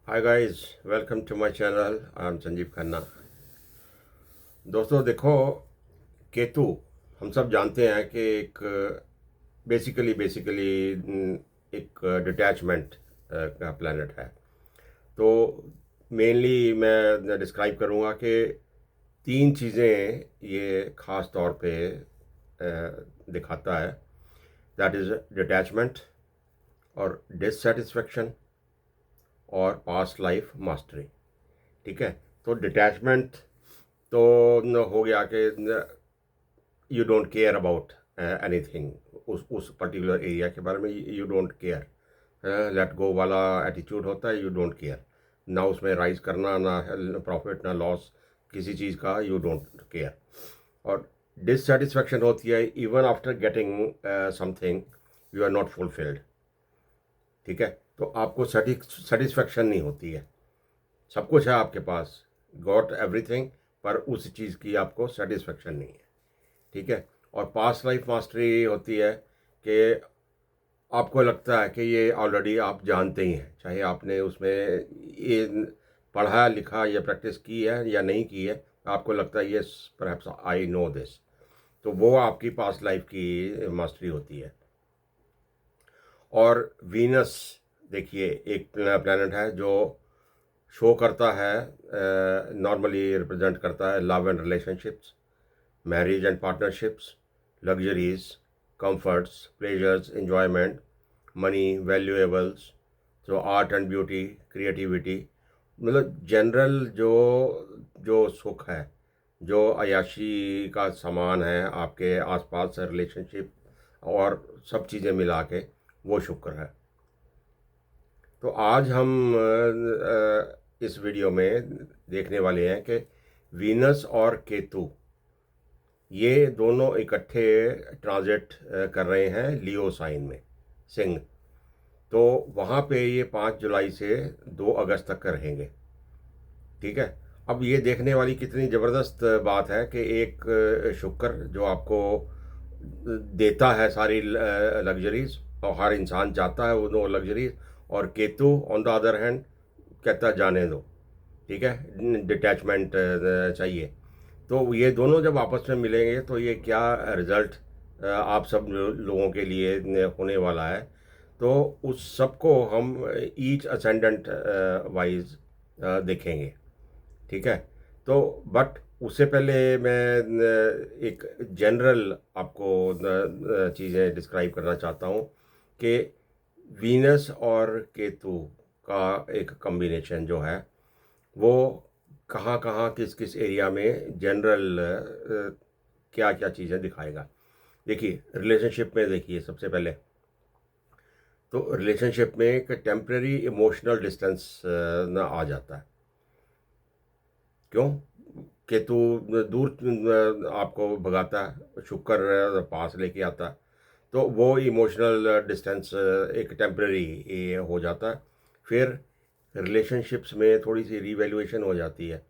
Hi guys, welcome to my channel. I am Sanjeev Khanna. दोस्तों देखो, केतु हम सब जानते हैं कि एक बेसिकली एक डिटैचमेंट का प्लैनेट है। तो मेनली मैं डिस्क्राइब करूँगा कि तीन चीज़ें ये ख़ास तौर पे दिखाता है। दैट इज़ डिटैचमेंट और डिससेटिस्फेक्शन और पास्ट लाइफ मास्टरी। ठीक है। तो डिटैचमेंट तो हो गया कि you don't care about anything, उस पर्टिकुलर एरिया के बारे में you don't care. Let go वाला एटीट्यूड होता है, यू डोंट केयर। ना उसमें राइज करना, ना प्रॉफिट ना लॉस, किसी चीज़ का यू डोंट केयर। और डिससेटिस्फैक्शन होती है even after getting something, you are not fulfilled. ठीक है। तो आपको सेटिस्फैक्शन नहीं होती है। सब कुछ है आपके पास, गॉट एवरीथिंग, पर उस चीज़ की आपको सेटिस्फेक्शन नहीं है। ठीक है। और पास्ट लाइफ मास्टरी होती है कि आपको लगता है कि ये ऑलरेडी आप जानते ही हैं, चाहे आपने उसमें ये पढ़ा लिखा या प्रैक्टिस की है या नहीं की है, आपको लगता है ये परहैप्स आई नो दिस। तो वो आपकी पास्ट लाइफ की मास्टरी होती है। और वीनस, देखिए, एक प्लैनेट है जो शो करता है, नॉर्मली रिप्रेजेंट करता है love and relationships, marriage and partnerships, luxuries, comforts, pleasures, enjoyment, money, valuables, जो आर्ट एंड ब्यूटी, क्रिएटिविटी, मतलब जनरल जो जो सुख है, जो अयाशी का सामान है आपके आसपास से, रिलेशनशिप और सब चीज़ें मिला के, वो शुक्र है। तो आज हम इस वीडियो में देखने वाले हैं कि वीनस और केतु ये दोनों इकट्ठे ट्रांजिट कर रहे हैं लियो साइन में, सिंह। तो वहाँ पे ये 5 जुलाई से 2 अगस्त तक रहेंगे। ठीक है। अब ये देखने वाली कितनी ज़बरदस्त बात है कि एक शुक्र जो आपको देता है सारी लग्जरीज, और हर इंसान चाहता है वो लग्जरीज, और Ketu on the other hand कहता है जाने दो। ठीक है, डिटैचमेंट चाहिए। तो ये दोनों जब आपस में मिलेंगे तो ये क्या रिज़ल्ट आप सब लोगों के लिए होने वाला है। तो उस सब को हम ईच असेंडेंट वाइज देखेंगे। ठीक है। तो बट उससे पहले मैं एक जनरल आपको चीज़ें डिस्क्राइब करना चाहता हूँ कि वीनस और केतु का एक कॉम्बिनेशन जो है वो कहाँ कहाँ किस किस एरिया में जनरल क्या क्या चीज़ें दिखाएगा। देखिए, रिलेशनशिप में देखिए, सबसे पहले तो रिलेशनशिप में एक टेम्परेरी इमोशनल डिस्टेंस ना आ जाता है। क्यों? केतु दूर आपको भगाता है, शुक्र पास लेके आता है। तो वो इमोशनल डिस्टेंस एक टेम्परेरी हो जाता है। फिर रिलेशनशिप्स में थोड़ी सी रीवैल्यूएशन हो जाती है,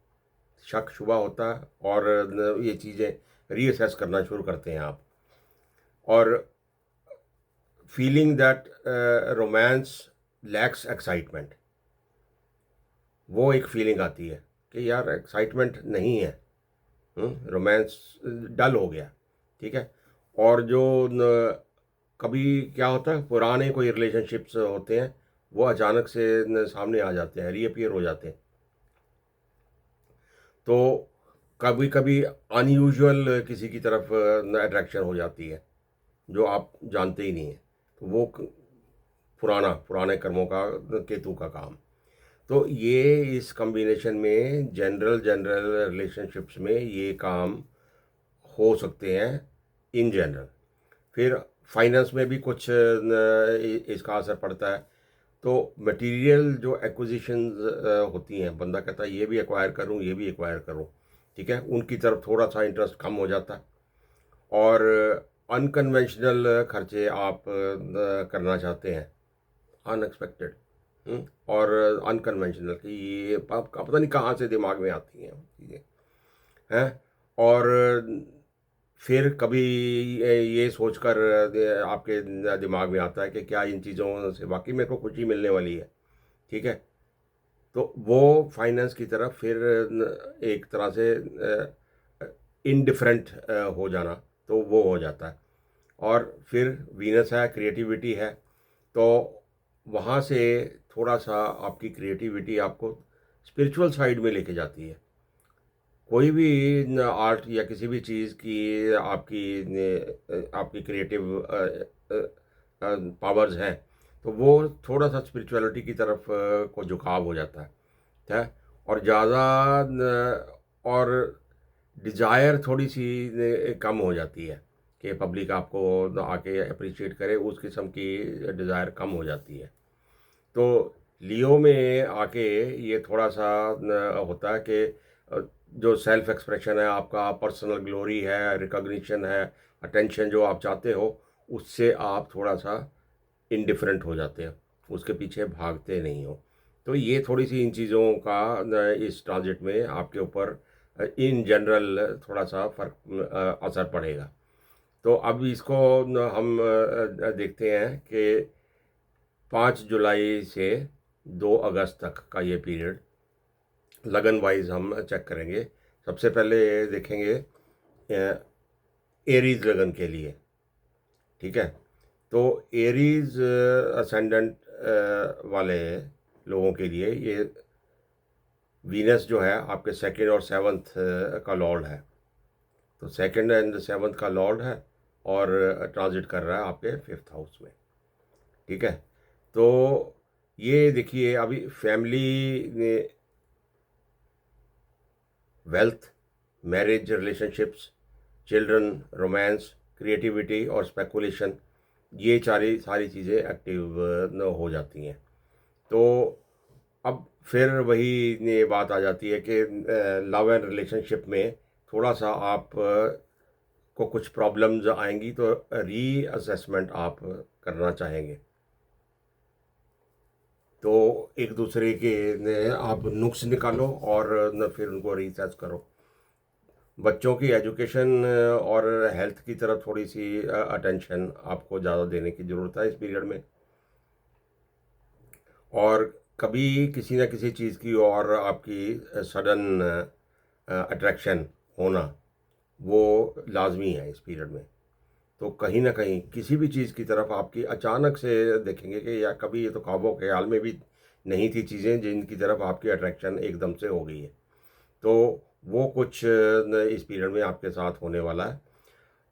शक शुबा होता है, और ये चीज़ें रीअसेस करना शुरू करते हैं आप। और feeling that romance lakhs excitement, वो एक फीलिंग आती है कि यार एक्साइटमेंट नहीं है, रोमांस डल हो गया। ठीक है। और जो कभी क्या होता है, पुराने कोई रिलेशनशिप्स होते हैं वो अचानक से सामने आ जाते हैं, रीअपियर हो जाते हैं। तो कभी कभी अनयूजुअल किसी की तरफ अट्रैक्शन हो जाती है जो आप जानते ही नहीं हैं। तो वो पुराने कर्मों का, केतु का काम। तो ये इस कॉम्बिनेशन में जनरल जनरल रिलेशनशिप्स में ये काम हो सकते हैं इन जनरल। फिर फाइनेंस में भी कुछ इसका असर पड़ता है। तो मटेरियल जो एक्विजिशंस होती हैं, बंदा कहता है ये भी एक्वायर करूं, ये भी एक्वायर करूं। ठीक है, उनकी तरफ थोड़ा सा इंटरेस्ट कम हो जाता है। और अनकन्वेंशनल खर्चे आप करना चाहते हैं, अनएक्सपेक्टेड और अनकन्वेंशनल, कि ये पता नहीं कहाँ से दिमाग में आती हैं चीज़ें हैं। और फिर कभी ये सोचकर आपके दिमाग में आता है कि क्या इन चीज़ों से वाकई मेरे को खुशी मिलने वाली है। ठीक है। तो वो फाइनेंस की तरफ फिर एक तरह से इनडिफरेंट हो जाना, तो वो हो जाता है। और फिर वीनस है, क्रिएटिविटी है, तो वहाँ से थोड़ा सा आपकी क्रिएटिविटी आपको स्पिरिचुअल साइड में लेके जाती है। कोई भी आर्ट या किसी भी चीज़ की आपकी क्रिएटिव पावर्स हैं, तो वो थोड़ा सा स्पिरिचुअलिटी की तरफ को झुकाव हो जाता है। और ज़्यादा और डिज़ायर थोड़ी सी कम हो जाती है कि पब्लिक आपको आके अप्रिशिएट करे, उस किस्म की डिज़ायर कम हो जाती है। तो लियो में आके ये थोड़ा सा होता है कि जो सेल्फ एक्सप्रेशन है आपका, पर्सनल ग्लोरी है, रिकॉग्निशन है, अटेंशन जो आप चाहते हो, उससे आप थोड़ा सा इनडिफरेंट हो जाते हो, उसके पीछे भागते नहीं हो। तो ये थोड़ी सी इन चीज़ों का इस ट्रांजिट में आपके ऊपर इन जनरल थोड़ा सा फर्क असर पड़ेगा। तो अब इसको हम देखते हैं कि 5 जुलाई से 2 अगस्त तक का ये पीरियड लगन वाइज हम चेक करेंगे। सबसे पहले देखेंगे एरीज लगन के लिए, ठीक है। तो एरीज असेंडेंट वाले लोगों के लिए ये वीनस जो है आपके सेकंड और सेवन्थ का लॉर्ड है। तो सेकंड एंड सेवन्थ का लॉर्ड है और ट्रांजिट कर रहा है आपके 5th हाउस में, ठीक है। तो ये देखिए अभी फैमिली में wealth, marriage, relationships, children, romance, creativity और स्पेकुलेशन, ये सारी चीज़ें एक्टिव न हो जाती हैं। तो अब फिर वही ये बात आ जाती है कि लव एंड रिलेशनशिप में थोड़ा सा आप को कुछ प्रॉब्लम्स आएंगी, तो रीअसेसमेंट आप करना चाहेंगे। तो एक दूसरे के आप नुक्स निकालो और न फिर उनको रीअसेस करो। बच्चों की एजुकेशन और हेल्थ की तरफ थोड़ी सी अटेंशन आपको ज़्यादा देने की ज़रूरत है इस पीरियड में। और कभी किसी न किसी चीज़ की और आपकी सडन अट्रैक्शन होना वो लाजमी है इस पीरियड में। तो कहीं ना कहीं किसी भी चीज़ की तरफ आपकी अचानक से देखेंगे कि या कभी ये तो ख्वाबों के हाल में भी नहीं थी चीज़ें जिनकी तरफ आपकी अट्रैक्शन एकदम से हो गई है। तो वो कुछ इस पीरियड में आपके साथ होने वाला है।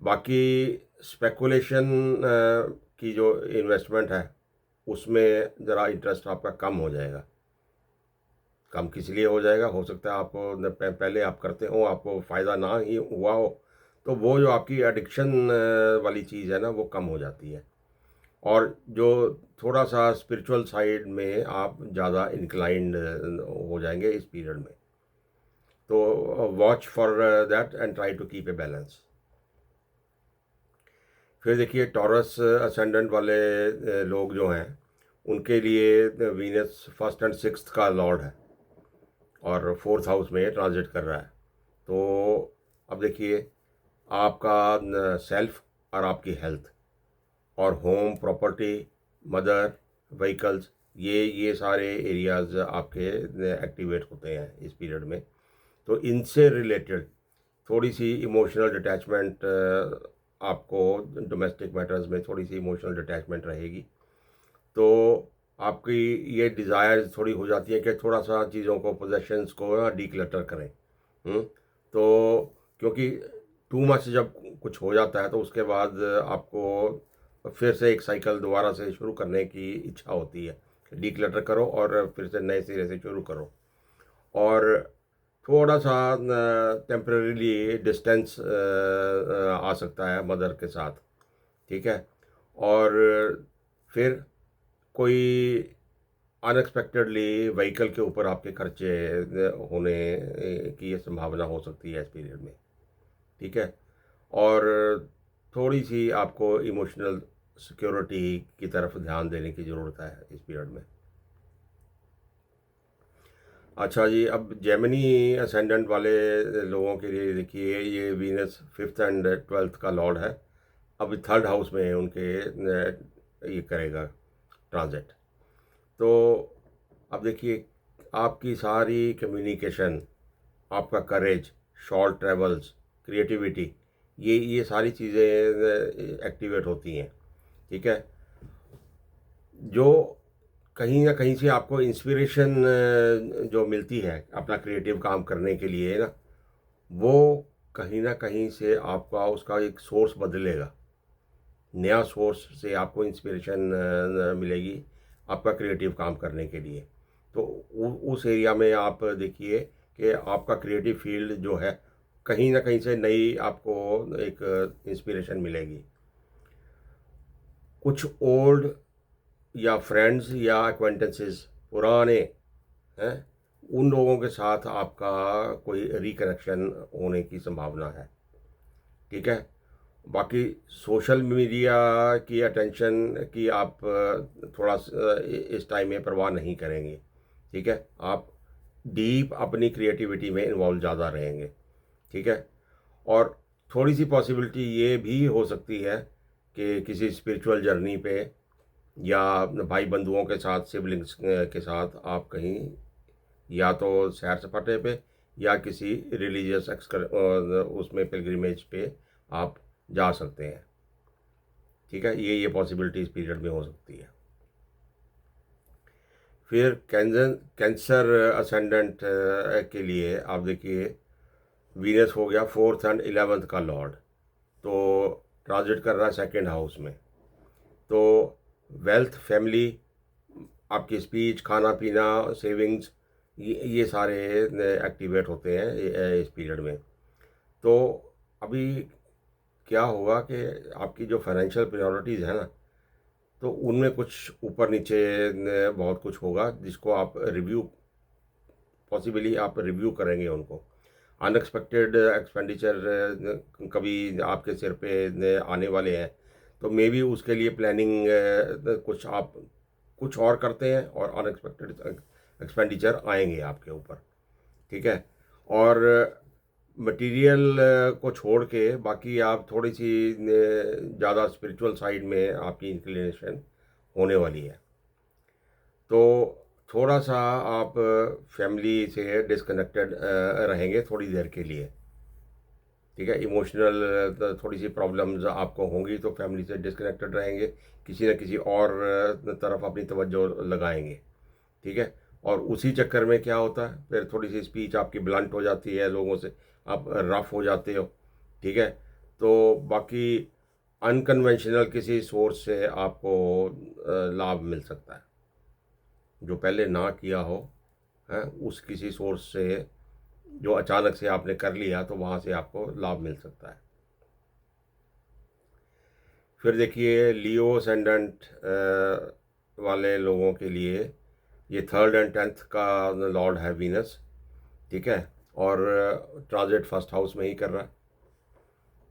बाकी स्पेकुलेशन की जो इन्वेस्टमेंट है उसमें ज़रा इंटरेस्ट आपका कम हो जाएगा। कम किस लिए हो जाएगा, हो सकता है आपको पहले आप करते हो, आपको फ़ायदा ना ही हुआ हो, तो वो जो आपकी एडिक्शन वाली चीज़ है ना, वो कम हो जाती है। और जो थोड़ा सा स्पिरिचुअल साइड में आप ज़्यादा इंक्लाइंड हो जाएंगे इस पीरियड में। तो watch for that and try to keep a balance. फिर देखिए टॉरस असेंडेंट वाले लोग जो हैं उनके लिए वीनस फर्स्ट एंड सिक्स्थ का लॉर्ड है और 4th हाउस में ट्रांजिट कर रहा है। तो अब देखिए आपका सेल्फ और आपकी हेल्थ और होम, प्रॉपर्टी, मदर, व्हीकल्स, ये सारे एरियाज आपके एक्टिवेट होते हैं इस पीरियड में। तो इनसे रिलेटेड थोड़ी सी इमोशनल डिटैचमेंट आपको डोमेस्टिक मैटर्स में थोड़ी सी इमोशनल डिटैचमेंट रहेगी। तो आपकी ये डिज़ायर्स थोड़ी हो जाती है कि थोड़ा सा चीज़ों को, पोजेशंस को डीक्लटर करें। तो क्योंकि टू मच जब कुछ हो जाता है तो उसके बाद आपको फिर से एक साइकिल दोबारा से शुरू करने की इच्छा होती है। डीक्लटर करो और फिर से नए सिरे से शुरू करो। और थोड़ा सा टेम्परेरीली डिस्टेंस आ सकता है मदर के साथ, ठीक है। और फिर कोई अनएक्सपेक्टेडली व्हीकल के ऊपर आपके खर्चे होने की ये संभावना हो सकती है इस पीरियड में, ठीक है। और थोड़ी सी आपको इमोशनल सिक्योरिटी की तरफ ध्यान देने की ज़रूरत है इस पीरियड में। अच्छा जी, अब जेमिनी असेंडेंट वाले लोगों के लिए देखिए ये वीनस 5th एंड 12th का लॉर्ड है। अभी 3rd हाउस में उनके ये करेगा ट्रांजिट। तो अब देखिए आपकी सारी कम्युनिकेशन, आपका करेज, शॉर्ट ट्रैवल्स, क्रिएटिविटी, ये सारी चीज़ें एक्टिवेट होती हैं। ठीक है, जो कहीं ना कहीं से आपको इंस्पिरेशन जो मिलती है अपना क्रिएटिव काम करने के लिए ना, वो कहीं ना कहीं से आपका उसका एक सोर्स बदलेगा। नया सोर्स से आपको इंस्पिरेशन मिलेगी आपका क्रिएटिव काम करने के लिए। तो उस एरिया में आप देखिए कि आपका क्रिएटिव फील्ड जो है कहीं ना कहीं से नई आपको एक इंस्पिरेशन मिलेगी। कुछ ओल्ड या फ्रेंड्स या एक्वेंटेंसेस पुराने हैं, उन लोगों के साथ आपका कोई रिकनेक्शन होने की संभावना है। ठीक है, बाकी सोशल मीडिया की अटेंशन की आप थोड़ा इस टाइम में परवाह नहीं करेंगे। ठीक है, आप डीप अपनी क्रिएटिविटी में इन्वॉल्व ज़्यादा रहेंगे। ठीक है, और थोड़ी सी पॉसिबिलिटी ये भी हो सकती है कि किसी स्पिरिचुअल जर्नी पे या भाई बंधुओं के साथ, सिबलिंग्स के साथ आप कहीं या तो सैर सपाटे पे या किसी रिलीजियस उसमें पिलग्रिमेज पे आप जा सकते हैं। ठीक है, ये पॉसिबिलिटी इस पीरियड में हो सकती है। फिर कैंसर असेंडेंट के लिए आप देखिए, वीनस हो गया 4th एंड 11th का लॉर्ड, तो ट्रांजिट कर रहा है 2nd हाउस में। तो वेल्थ, फैमिली, आपकी स्पीच, खाना पीना, सेविंग्स, ये सारे एक्टिवेट होते हैं इस पीरियड में। तो अभी क्या होगा कि आपकी जो फाइनेंशियल प्रायोरिटीज़ है ना, तो उनमें कुछ ऊपर नीचे बहुत कुछ होगा जिसको आप रिव्यू, पॉसिबली आप रिव्यू करेंगे उनको। अनएक्सपेक्टेड एक्सपेंडिचर कभी आपके सिर पे आने वाले हैं, तो मे बी उसके लिए प्लानिंग कुछ आप कुछ और करते हैं और अनएक्सपेक्टेड एक्सपेंडिचर आएंगे आपके ऊपर। ठीक है, और मटेरियल को छोड़ के बाकी आप थोड़ी सी ज़्यादा स्पिरिचुअल साइड में आपकी इंक्लिनेशन होने वाली है। तो थोड़ा सा आप फैमिली से डिस्कनेक्टेड रहेंगे थोड़ी देर के लिए। ठीक है, इमोशनल थोड़ी सी प्रॉब्लम्स आपको होंगी तो फैमिली से डिस्कनेक्टेड रहेंगे, किसी न किसी और तरफ अपनी तवज्जो लगाएंगे। ठीक है, और उसी चक्कर में क्या होता है, फिर थोड़ी सी स्पीच आपकी ब्लंट हो जाती है, लोगों से आप रफ हो जाते हो। ठीक है, तो बाकी अनकन्वेंशनल किसी सोर्स से आपको लाभ मिल सकता है, जो पहले ना किया हो है, उस किसी सोर्स से जो अचानक से आपने कर लिया तो वहाँ से आपको लाभ मिल सकता है। फिर देखिए, लियो असेंडेंट वाले लोगों के लिए ये 3rd एंड 10th का लॉर्ड है वीनस। ठीक है, और ट्रांजिट 1st हाउस में ही कर रहा है।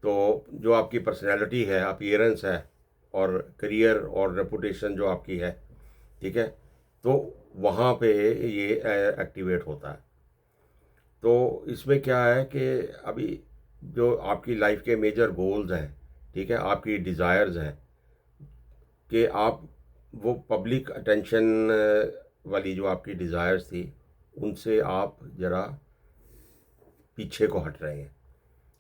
तो जो आपकी पर्सनैलिटी है, अपीयरेंस है, और करियर और रेपुटेशन जो आपकी है, ठीक है, तो वहाँ पे ये एक्टिवेट होता है। तो इसमें क्या है कि अभी जो आपकी लाइफ के मेजर गोल्स हैं, ठीक है, आपकी डिज़ायर्स हैं, कि आप वो पब्लिक अटेंशन वाली जो आपकी डिज़ायर्स थी, उनसे आप ज़रा पीछे को हट रहे हैं।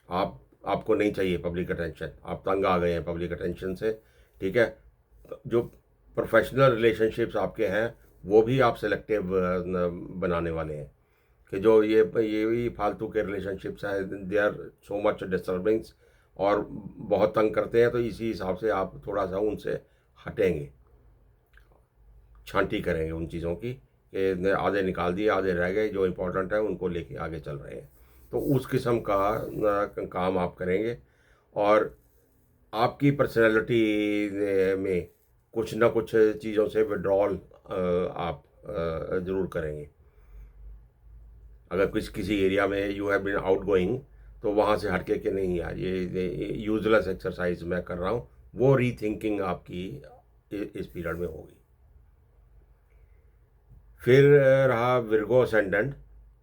आपको नहीं चाहिए पब्लिक अटेंशन, आप तंग आ गए हैं पब्लिक अटेंशन से। ठीक है, जो प्रोफेशनल रिलेशनशिप्स आपके हैं वो भी आप सेलेक्टिव बनाने वाले हैं, कि जो ये फालतू के रिलेशनशिप्स हैं, दे आर सो मच डिस्टर्बिंग्स और बहुत तंग करते हैं। तो इसी हिसाब से आप थोड़ा सा उनसे हटेंगे, छांटी करेंगे उन चीज़ों की, कि आधे निकाल दिए, आधे रह गए, जो इम्पोर्टेंट है उनको लेके आगे चल रहे हैं। तो उस किस्म का काम आप करेंगे, और आपकी पर्सनैलिटी में कुछ ना कुछ चीज़ों से विड्रॉल आप ज़रूर करेंगे। अगर किसी एरिया में you have been outgoing, तो वहाँ से हटके कि नहीं यार, ये यूजलेस एक्सरसाइज मैं कर रहा हूँ, वो रीथिंकिंग आपकी इस पीरियड में होगी। फिर रहा विर्गो असेंडेंट।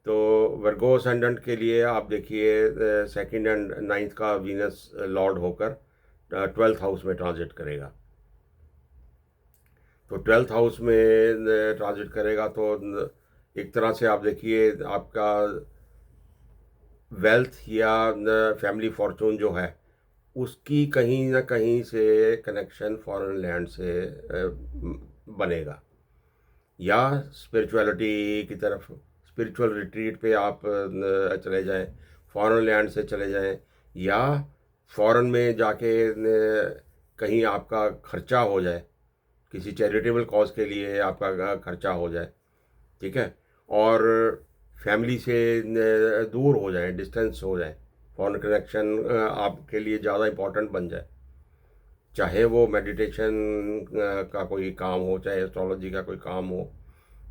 तो वर्गो असेंडेंट के लिए आप देखिए, 2nd एंड 9th का वीनस लॉर्ड होकर 12th हाउस में ट्रांजिट करेगा। तो 12th हाउस में ट्रांजिट करेगा तो एक तरह से आप देखिए आपका वेल्थ या फैमिली फॉर्चून जो है उसकी कहीं ना कहीं से कनेक्शन फॉरेन लैंड से बनेगा, या स्पिरिचुअलिटी की तरफ, स्पिरिचुअल रिट्रीट पे आप चले जाएं, फॉरेन लैंड से चले जाएं, या फॉरेन में जाके कहीं आपका खर्चा हो जाए, किसी चैरिटेबल कॉज के लिए आपका खर्चा हो जाए, ठीक है, और फैमिली से दूर हो जाए, डिस्टेंस हो जाए, फॉरेन कनेक्शन आपके लिए ज़्यादा इम्पोर्टेंट बन जाए, चाहे वो मेडिटेशन का कोई काम हो, चाहे एस्ट्रोलॉजी का कोई काम हो,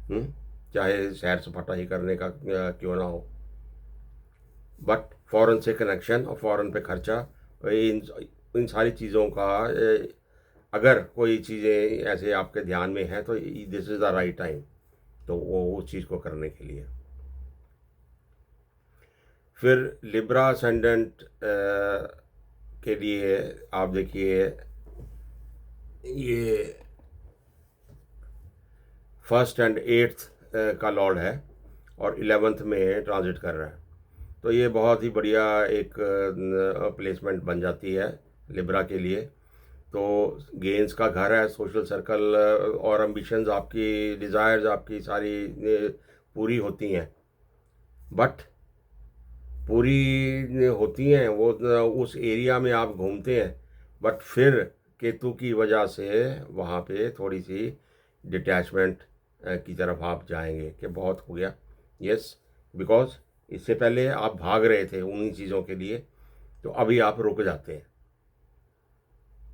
हम्म, चाहे सैर सपाटा ही करने का क्यों ना हो, बट फॉरेन से कनेक्शन और फॉरेन पे खर्चा, इन इन सारी चीज़ों का अगर कोई चीज़ें ऐसे आपके ध्यान में हैं तो this is the right time, तो वो उस चीज़ को करने के लिए। फिर लिब्रा असेंडेंट के लिए आप देखिए ये फर्स्ट एंड एट्थ का लॉर्ड है और 11th में ट्रांजिट कर रहा है, तो ये बहुत ही बढ़िया एक प्लेसमेंट बन जाती है लिब्रा के लिए। तो गेंस का घर है, सोशल सर्कल और एम्बिशंस आपकी, डिज़ायर्स आपकी सारी पूरी होती हैं, बट पूरी होती हैं वो उस एरिया में आप घूमते हैं, बट फिर केतु की वजह से वहाँ पे थोड़ी सी डिटैचमेंट की तरफ आप जाएंगे कि बहुत हो गया, यस, बिकॉज इससे पहले आप भाग रहे थे उन्हीं चीज़ों के लिए, तो अभी आप रुक जाते हैं,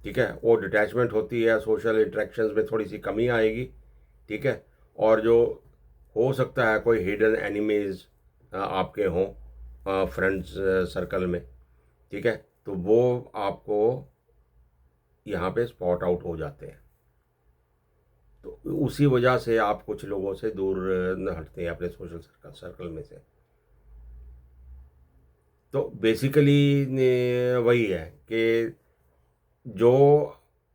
ठीक है, वो डिटैचमेंट होती है, सोशल इंटरेक्शंस में थोड़ी सी कमी आएगी, ठीक है, और जो हो सकता है कोई हिडन एनिमीज आपके हों फ्रेंड्स सर्कल में, ठीक है, तो वो आपको यहाँ पे स्पॉट आउट हो जाते हैं, तो उसी वजह से आप कुछ लोगों से दूर न हटते हैं अपने सोशल सर्कल में से। तो बेसिकली वही है कि जो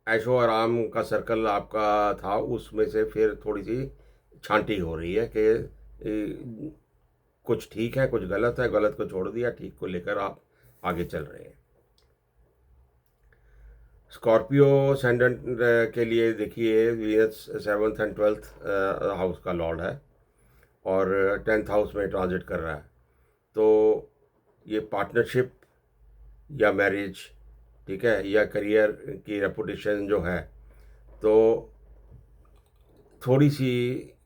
ऐशो आराम का सर्कल आपका था उसमें से फिर थोड़ी सी छांटी हो रही है कि कुछ ठीक है, कुछ गलत है, गलत को छोड़ दिया, ठीक को लेकर आप आगे चल रहे हैं। स्कॉर्पियो असेंडेंट के लिए देखिए Venus 7th and 12th house का लॉर्ड है और 10th हाउस में ट्रांजिट कर रहा है, तो ये पार्टनरशिप या मैरिज, ठीक है, या करियर की रेपुटेशन जो है, तो थोड़ी सी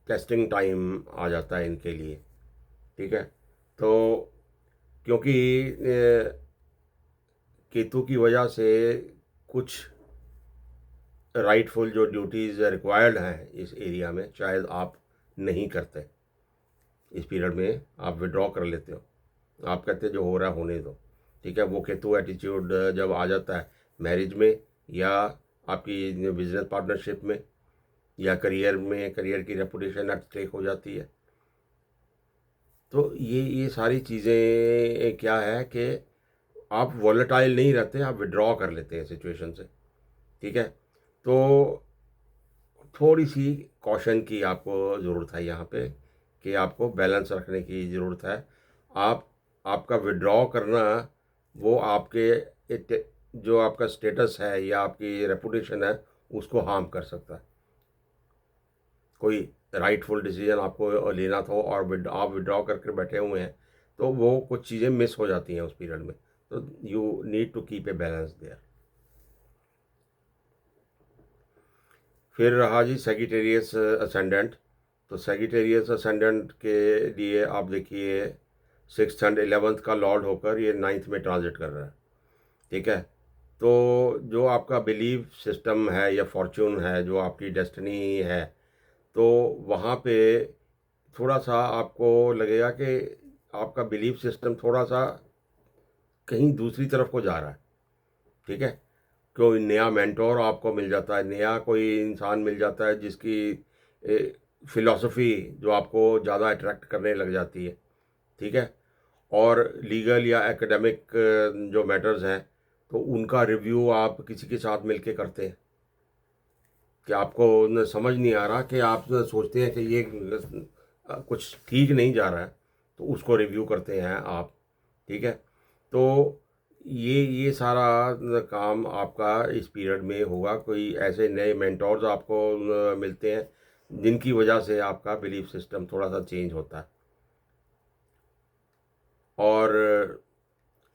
टेस्टिंग टाइम आ जाता है इनके लिए, ठीक है, तो क्योंकि केतु की वजह से कुछ राइटफुल जो ड्यूटीज़ रिक्वायर्ड हैं इस एरिया में शायद आप नहीं करते, इस पीरियड में आप विड्रॉ कर लेते हो, आप कहते जो हो रहा है होने दो, ठीक है, वो केतु एटीट्यूड जब आ जाता है मैरिज में या आपकी बिजनेस पार्टनरशिप में या करियर में, करियर की रेपुटेशन एट स्टेक हो जाती है, तो ये सारी चीज़ें क्या है कि आप वॉलेटाइल नहीं रहते, आप विड्रॉ कर लेते हैं सिचुएशन से, ठीक है, तो थोड़ी सी कॉशन की आपको ज़रूरत है यहाँ पे कि आपको बैलेंस रखने की ज़रूरत है। आप आपका विड्रॉ करना वो आपके जो आपका स्टेटस है या आपकी रेपुटेशन है उसको हार्म कर सकता है। कोई राइटफुल डिसीजन आपको लेना था और आप विड्रॉ करके बैठे हुए हैं, तो वो कुछ चीज़ें मिस हो जाती हैं उस पीरियड में, तो you need to keep a balance there. फिर रहा जी सेगिटेरियस असेंडेंट, तो सेगिटेरियस असेंडेंट के लिए आप देखिए 6th एंड 11th का लॉर्ड होकर ये 9th में ट्रांजिट कर रहा है, ठीक है, तो जो आपका बिलीफ सिस्टम है या फॉर्चून है, जो आपकी डेस्टिनी है, तो वहाँ पे थोड़ा सा आपको लगेगा कि आपका बिलीफ सिस्टम थोड़ा सा कहीं दूसरी तरफ को जा रहा है, ठीक है, कोई नया मेंटोर आपको मिल जाता है, नया कोई इंसान मिल जाता है जिसकी फ़िलॉसफी जो आपको ज़्यादा अट्रैक्ट करने लग जाती है, ठीक है, और लीगल या एकेडमिक जो मैटर्स हैं तो उनका रिव्यू आप किसी के साथ मिलके करते हैं कि आपको समझ नहीं आ रहा कि आप सोचते हैं कि ये कुछ ठीक नहीं जा रहा है तो उसको रिव्यू करते हैं आप, ठीक है। तो ये सारा काम आपका इस पीरियड में होगा। कोई ऐसे नए मेंटोर्स आपको मिलते हैं जिनकी वजह से आपका बिलीफ सिस्टम थोड़ा सा चेंज होता है, और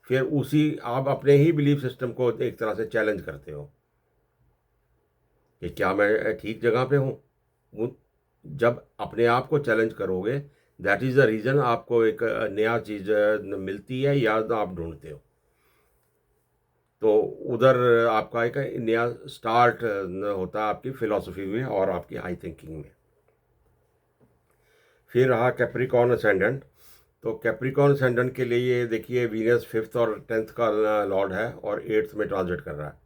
फिर उसी आप अपने ही बिलीफ सिस्टम को एक तरह से चैलेंज करते हो कि क्या मैं ठीक जगह पे हूँ। जब अपने आप को चैलेंज करोगे, दैट इज़ द रीज़न आपको एक नया चीज़ मिलती है या तो आप ढूंढते हो। तो उधर आपका एक नया स्टार्ट होता है आपकी फ़िलॉसफी में और आपकी हाई थिंकिंग में। फिर रहा कैप्रिकॉर्न असेंडेंट। तो कैप्रिकॉर्न असेंडेंट के लिए ये देखिए, वीनस 5th और 10th का लॉर्ड है और 8th में ट्रांजिट कर रहा है।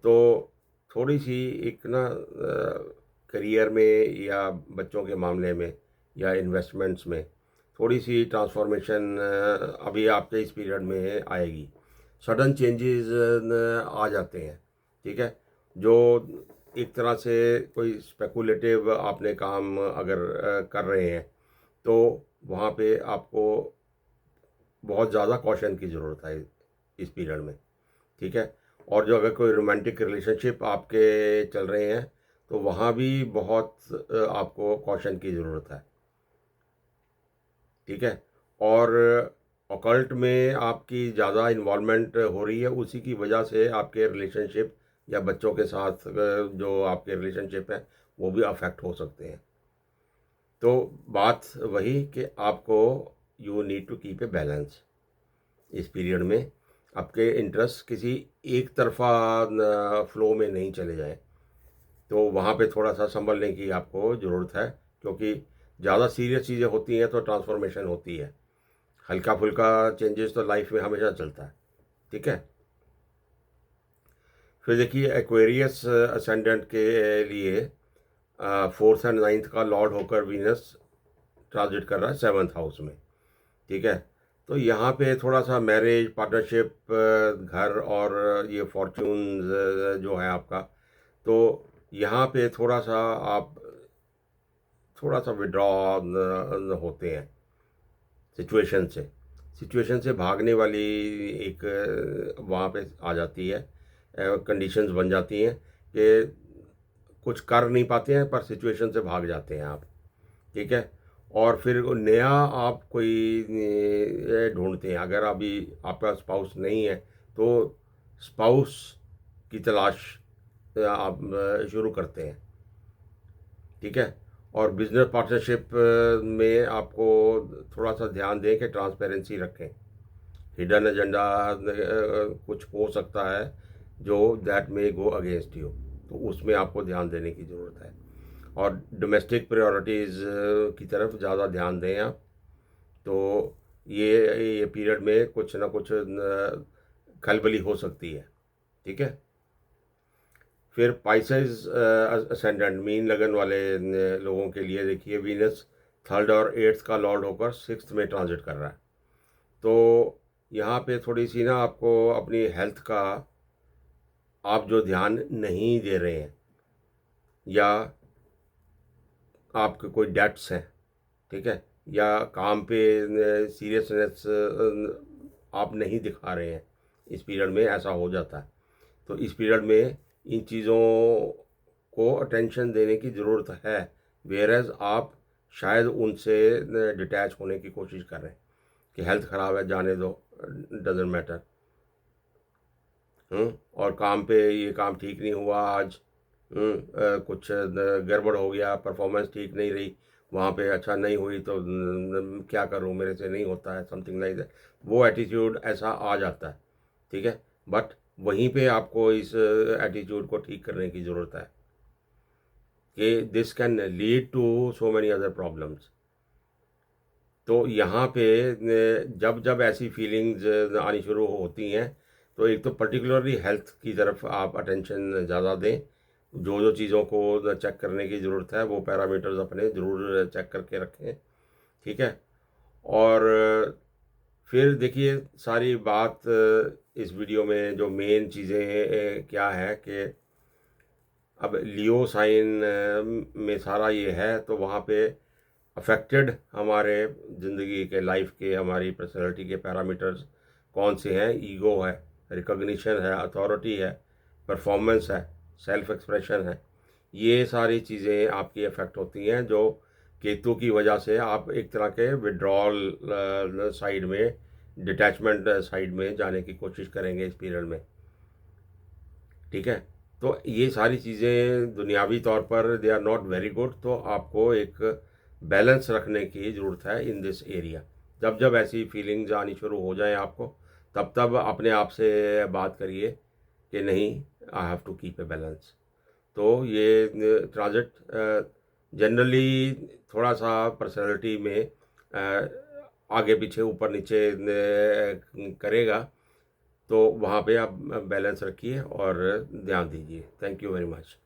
तो थोड़ी सी एक ना करियर में या बच्चों के मामले में या इन्वेस्टमेंट्स में थोड़ी सी ट्रांसफॉर्मेशन अभी आपके इस पीरियड में आएगी। सडन चेंजेस आ जाते हैं, ठीक है। जो एक तरह से कोई स्पेकुलेटिव आपने काम अगर कर रहे हैं तो वहाँ पे आपको बहुत ज़्यादा कॉशन की ज़रूरत है इस पीरियड में, ठीक है। और जो अगर कोई रोमांटिक रिलेशनशिप आपके चल रहे हैं तो वहाँ भी बहुत आपको कॉशन की ज़रूरत है, ठीक है। और ऑकल्ट में आपकी ज़्यादा इन्वॉल्वमेंट हो रही है, उसी की वजह से आपके रिलेशनशिप या बच्चों के साथ जो आपके रिलेशनशिप है वो भी अफेक्ट हो सकते हैं। तो बात वही कि आपको you need to keep a balance इस पीरियड में। आपके इंटरेस्ट किसी एक तरफा फ्लो में नहीं चले जाएं, तो वहाँ पे थोड़ा सा संभलने की आपको ज़रूरत है, क्योंकि ज़्यादा सीरियस चीज़ें होती हैं तो ट्रांसफॉर्मेशन होती है। हल्का फुल्का चेंजेस तो लाइफ में हमेशा चलता है, ठीक है। फिर देखिए एक्वेरियस असेंडेंट के लिए 4th एंड 9th का लॉर्ड होकर वीनस ट्रांजिट कर रहा है 7th हाउस में, ठीक है। तो यहाँ पे थोड़ा सा मैरिज, पार्टनरशिप, घर और ये फॉर्च्यून जो है आपका, तो यहाँ पे थोड़ा सा आप थोड़ा सा विड्रॉ होते हैं सिचुएशन से भागने वाली एक वहाँ पे आ जाती है, कंडीशंस बन जाती हैं कि कुछ कर नहीं पाते हैं पर सिचुएशन से भाग जाते हैं आप, ठीक है। और फिर वो नया आप कोई ढूंढते हैं। अगर अभी आपका स्पाउस नहीं है तो स्पाउस की तलाश आप शुरू करते हैं, ठीक है। और बिजनेस पार्टनरशिप में आपको थोड़ा सा ध्यान दें कि ट्रांसपेरेंसी रखें। हिडन एजेंडा कुछ हो सकता है जो दैट में गो अगेंस्ट यू, तो उसमें आपको ध्यान देने की ज़रूरत है। और डोमेस्टिक प्रायोरिटीज़ की तरफ ज़्यादा ध्यान दें आप। तो ये पीरियड में कुछ ना कुछ खलबली हो सकती है, ठीक है। फिर पाइसेस असेंडेंट, मीन लगन वाले लोगों के लिए देखिए, वीनस 3rd और 8th का लॉर्ड होकर 6th में ट्रांजिट कर रहा है। तो यहाँ पे थोड़ी सी ना आपको अपनी हेल्थ का आप जो ध्यान नहीं दे रहे हैं या आपके कोई डेट्स हैं, ठीक है, या काम पे सीरियसनेस आप नहीं दिखा रहे हैं, इस पीरियड में ऐसा हो जाता है। तो इस पीरियड में इन चीज़ों को अटेंशन देने की ज़रूरत है, वेयरएज आप शायद उनसे डिटैच होने की कोशिश कर रहे हैं कि हेल्थ ख़राब है, जाने दो, डजेंट मैटर। और काम पे ये काम ठीक नहीं हुआ आज, कुछ गड़बड़ हो गया, परफॉर्मेंस ठीक नहीं रही वहाँ पे, अच्छा नहीं हुई तो क्या करूँ, मेरे से नहीं होता है, समथिंग लाइक दैट। वो एटीट्यूड ऐसा आ जाता है, ठीक है। बट वहीं पे आपको इस एटीट्यूड को ठीक करने की ज़रूरत है कि this can lead to so many other problems. तो यहाँ पे जब जब ऐसी फीलिंग्स आनी शुरू होती हैं तो एक तो पर्टिकुलरली हेल्थ की तरफ आप अटेंशन ज़्यादा दें। जो जो चीज़ों को चेक करने की ज़रूरत है वो पैरामीटर्स अपने ज़रूर चेक करके रखें, ठीक है। और फिर देखिए, सारी बात इस वीडियो में जो मेन चीज़ें क्या है कि अब लियो साइन में सारा ये है, तो वहाँ पे अफेक्टेड हमारे ज़िंदगी के, लाइफ के, हमारी पर्सनैलिटी के पैरामीटर्स कौन से हैं। ईगो है, रिकॉग्निशन है, अथॉरिटी है, परफॉर्मेंस है, सेल्फ एक्सप्रेशन है। ये सारी चीज़ें आपकी अफेक्ट होती हैं, जो केतु की वजह से आप एक तरह के विड्रॉल साइड में, डिटैचमेंट साइड में जाने की कोशिश करेंगे इस पीरियड में। ठीक है, तो ये सारी चीज़ें दुनियावी तौर पर they are not very good, तो आपको एक बैलेंस रखने की ज़रूरत है इन दिस एरिया। जब जब ऐसी फीलिंग्स आनी शुरू हो जाएं आपको, तब तब अपने आप से बात करिए कि नहीं, I have to keep a balance. तो ये ट्रांजिट जनरली थोड़ा सा पर्सनैलिटी में आगे पीछे, ऊपर नीचे करेगा, तो वहाँ पे आप बैलेंस रखिए और ध्यान दीजिए। Thank you very much.